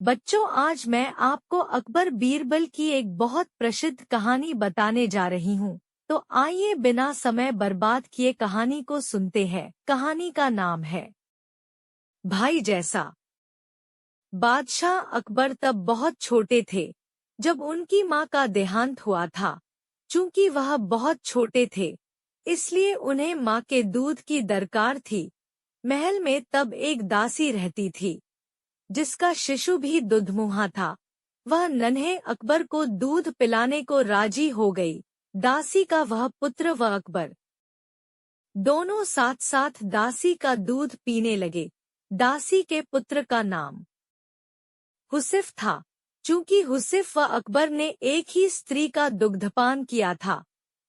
बच्चों, आज मैं आपको अकबर बीरबल की एक बहुत प्रसिद्ध कहानी बताने जा रही हूँ। तो आइए बिना समय बर्बाद किए कहानी को सुनते हैं। कहानी का नाम है भाई जैसा। बादशाह अकबर तब बहुत छोटे थे जब उनकी माँ का देहांत हुआ था। चूंकि वह बहुत छोटे थे, इसलिए उन्हें माँ के दूध की दरकार थी। महल में तब एक दासी रहती थी जिसका शिशु भी दुधमुहा था। वह नन्हे अकबर को दूध पिलाने को राजी हो गई। दासी का वह पुत्र व अकबर दोनों साथ साथ दासी का दूध पीने लगे। दासी के पुत्र का नाम हुसिफ था। चूंकि हुसिफ व अकबर ने एक ही स्त्री का दुग्धपान किया था,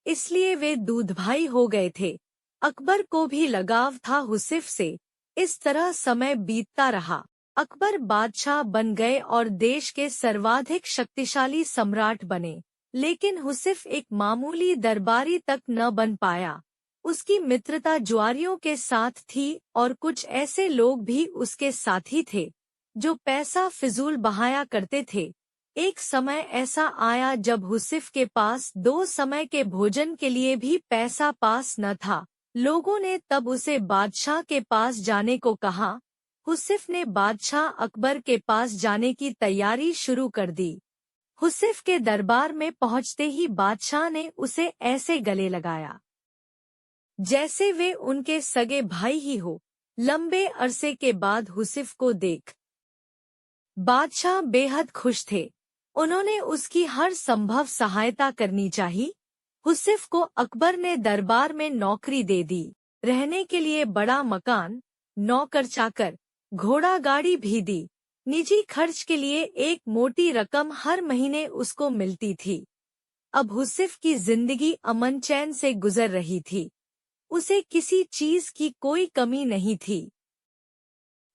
इसलिए वे दूध भाई हो गए थे। अकबर को भी लगाव था हुसिफ से। इस तरह समय बीतता रहा। अकबर बादशाह बन गए और देश के सर्वाधिक शक्तिशाली सम्राट बने। लेकिन हुसिफ एक मामूली दरबारी तक न बन पाया। उसकी मित्रता जुआरियों के साथ थी और कुछ ऐसे लोग भी उसके साथी थे जो पैसा फिजूल बहाया करते थे। एक समय ऐसा आया जब हुसिफ के पास 2 समय के भोजन के लिए भी पैसा पास न था। लोगों ने तब उसे बादशाह के पास जाने को कहा। हुसिफ ने बादशाह अकबर के पास जाने की तैयारी शुरू कर दी। हुसिफ के दरबार में पहुंचते ही बादशाह ने उसे ऐसे गले लगाया जैसे वे उनके सगे भाई ही हो। लंबे अरसे के बाद हुसिफ को देख बादशाह बेहद खुश थे। उन्होंने उसकी हर संभव सहायता करनी चाहिए। हुसिफ को अकबर ने दरबार में नौकरी दे दी। रहने के लिए बड़ा मकान, नौकर चाकर, घोड़ा गाड़ी भी दी। निजी खर्च के लिए एक मोटी रकम हर महीने उसको मिलती थी। अब हुसिफ की जिंदगी अमन चैन से गुजर रही थी। उसे किसी चीज की कोई कमी नहीं थी।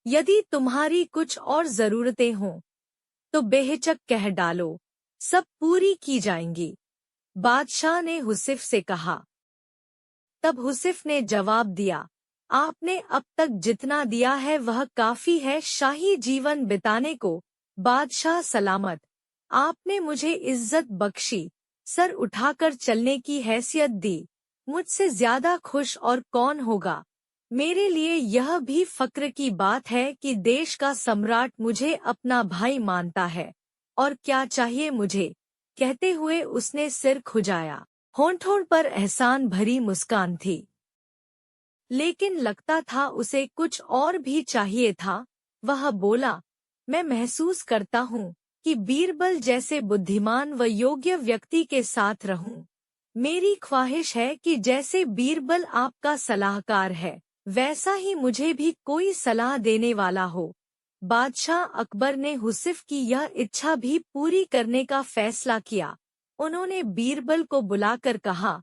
यदि तुम्हारी कुछ और जरूरतें हों तो बेहिचक कह डालो, सब पूरी की जाएंगी, बादशाह ने हुसिफ से कहा। तब हुसिफ ने जवाब दिया, आपने अब तक जितना दिया है वह काफी है शाही जीवन बिताने को। बादशाह सलामत, आपने मुझे इज्जत बख्शी, सर उठाकर चलने की हैसियत दी। मुझसे ज्यादा खुश और कौन होगा। मेरे लिए यह भी फक्र की बात है कि देश का सम्राट मुझे अपना भाई मानता है। और क्या चाहिए मुझे। कहते हुए उसने सिर खुजाया। होंठों पर एहसान भरी मुस्कान थी, लेकिन लगता था उसे कुछ और भी चाहिए था। वह बोला, मैं महसूस करता हूँ कि बीरबल जैसे बुद्धिमान व योग्य व्यक्ति के साथ रहूं। मेरी ख्वाहिश है कि जैसे बीरबल आपका सलाहकार है, वैसा ही मुझे भी कोई सलाह देने वाला हो। बादशाह अकबर ने हुसिफ की यह इच्छा भी पूरी करने का फैसला किया। उन्होंने बीरबल को बुलाकर कहा,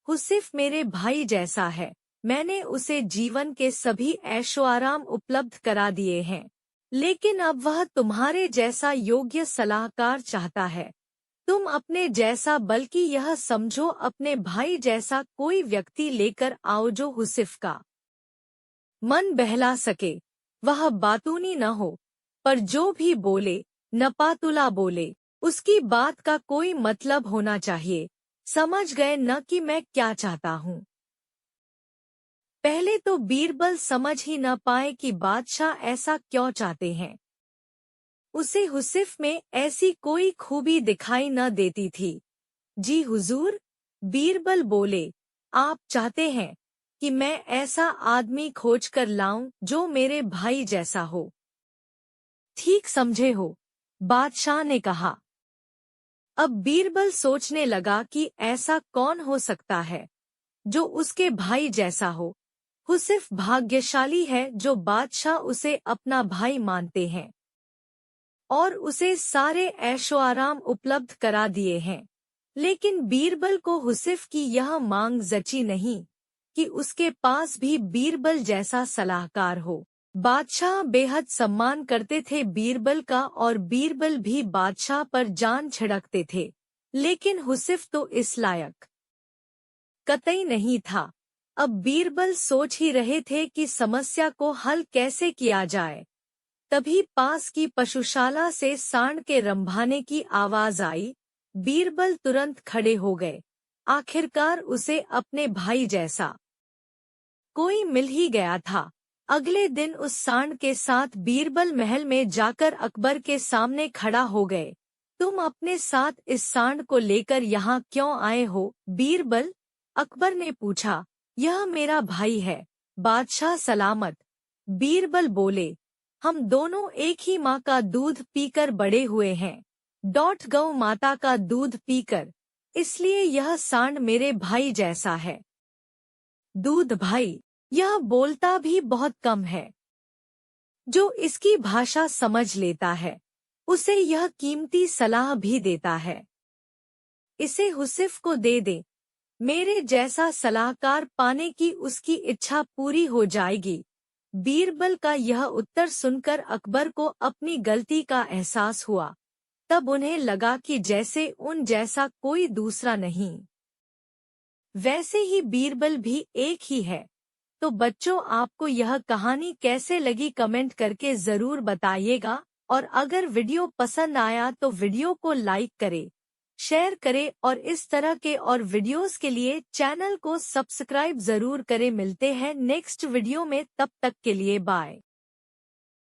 हुसिफ मेरे भाई जैसा है। मैंने उसे जीवन के सभी ऐशो आराम उपलब्ध करा दिए हैं, लेकिन अब वह तुम्हारे जैसा योग्य सलाहकार चाहता है। तुम अपने जैसा बल्कि यह समझो अपने भाई जैसा कोई व्यक्ति लेकर आओ जो हुसिफ का मन बहला सके। वह बातूनी न हो, पर जो भी बोले नपातुला बोले। उसकी बात का कोई मतलब होना चाहिए। समझ गए न कि मैं क्या चाहता हूँ। पहले तो बीरबल समझ ही न पाए कि बादशाह ऐसा क्यों चाहते हैं। उसे हुसिफ में ऐसी कोई खूबी दिखाई न देती थी। जी हुजूर, बीरबल बोले, आप चाहते हैं कि मैं ऐसा आदमी खोज कर लाऊं जो मेरे भाई जैसा हो। ठीक समझे हो, बादशाह ने कहा। अब बीरबल सोचने लगा कि ऐसा कौन हो सकता है जो उसके भाई जैसा हो। हुसिफ भाग्यशाली है जो बादशाह उसे अपना भाई मानते हैं और उसे सारे ऐशो आराम उपलब्ध करा दिए हैं। लेकिन बीरबल को हुसिफ की यह मांग जची नहीं कि उसके पास भी बीरबल जैसा सलाहकार हो। बादशाह बेहद सम्मान करते थे बीरबल का और बीरबल भी बादशाह पर जान छिड़कते थे। लेकिन हुसिफ तो इस लायक कतई नहीं था। अब बीरबल सोच ही रहे थे कि समस्या को हल कैसे किया जाए। तभी पास की पशुशाला से सांड के रंभाने की आवाज आई। बीरबल तुरंत खड़े हो गए। आखिरकार उसे अपने भाई जैसा कोई मिल ही गया था। अगले दिन उस सांड के साथ बीरबल महल में जाकर अकबर के सामने खड़ा हो गए। तुम अपने साथ इस सांड को लेकर यहाँ क्यों आए हो बीरबल? अकबर ने पूछा। यह मेरा भाई है, बादशाह सलामत। बीरबल बोले। हम दोनों एक ही माँ का दूध पीकर बड़े हुए हैं, गौ माता का दूध पीकर, इसलिए यह सांड मेरे भाई जैसा है। दूध भाई, यह बोलता भी बहुत कम है। जो इसकी भाषा समझ लेता है उसे यह कीमती सलाह भी देता है। इसे हुसिफ को दे दे, मेरे जैसा सलाहकार पाने की उसकी इच्छा पूरी हो जाएगी। बीरबल का यह उत्तर सुनकर अकबर को अपनी गलती का एहसास हुआ। तब उन्हें लगा कि जैसे उन जैसा कोई दूसरा नहीं। वैसे ही बीरबल भी एक ही है। तो बच्चों, आपको यह कहानी कैसे लगी कमेंट करके जरूर बताइएगा। और अगर वीडियो पसंद आया तो वीडियो को लाइक करें, शेयर करें और इस तरह के और वीडियोस के लिए चैनल को सब्सक्राइब जरूर करें। मिलते हैं नेक्स्ट वीडियो में, तब तक के लिए बाय।